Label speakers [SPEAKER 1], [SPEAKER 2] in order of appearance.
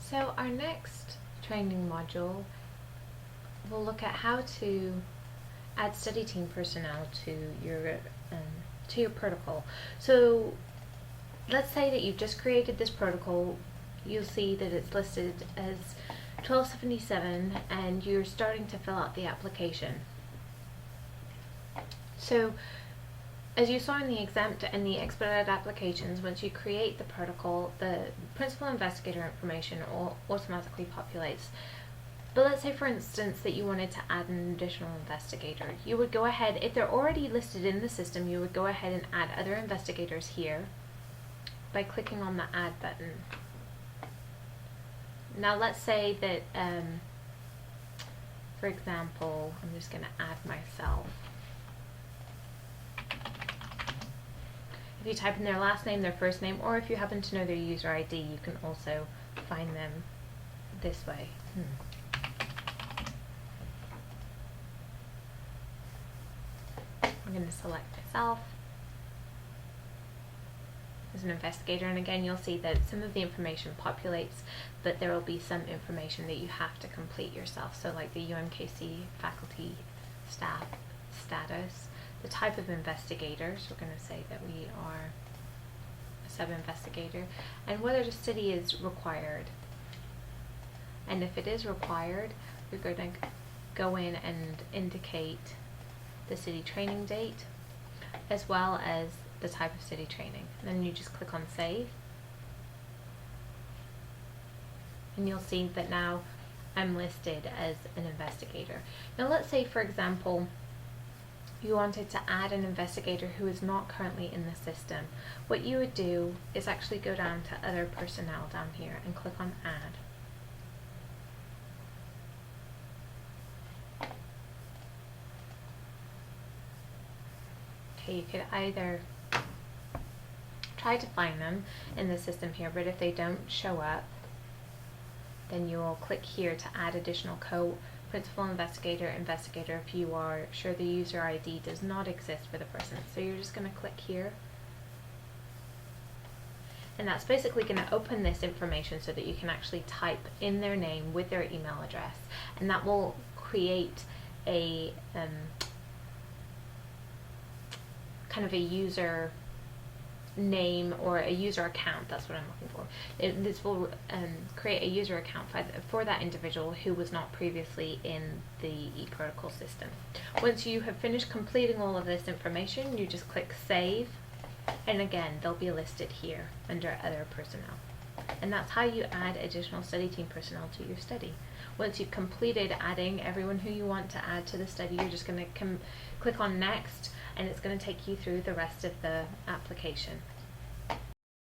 [SPEAKER 1] So our next training module will look at how to add study team personnel to your protocol. So let's say that you've just created this protocol. You'll see that it's listed as 1277 and you're starting to fill out the application. So as you saw in the exempt and the expedited applications, once you create the protocol, the principal investigator information automatically populates. But let's say, for instance, that you wanted to add an additional investigator. You would go ahead, if they're already listed in the system, you would go ahead and add other investigators here by clicking on the Add button. Now let's say that, for example, I'm just going to add myself. If you type in their last name, their first name, or if you happen to know their user ID, you can also find them this way. I'm going to select myself as an investigator, and again you'll see that some of the information populates, but there will be some information that you have to complete yourself. So like the UMKC faculty staff status, the type of investigators, we're going to say that we are a sub-investigator, and whether the study is required. And if it is required, we're going to go in and indicate the city training date as well as the type of city training. And then you just click on save, and you'll see that now I'm listed as an investigator. Now let's say, for example, you wanted to add an investigator who is not currently in the system. What you would do is actually go down to other personnel down here and click on add. Okay, you could either try to find them in the system here, but if they don't show up, then you will click here to add additional principal investigator if you are sure the user ID does not exist for the person. So you're just going to click here, and that's basically going to open this information so that you can actually type in their name with their email address, and that will create a kind of a user name or a user account. That's what I'm looking for. This will create a user account for that individual who was not previously in the eProtocol system. Once you have finished completing all of this information, you just click save, and again they'll be listed here under other personnel. And that's how you add additional study team personnel to your study. Once you've completed adding everyone who you want to add to the study, you're just going to click on next, and it's going to take you through the rest of the application.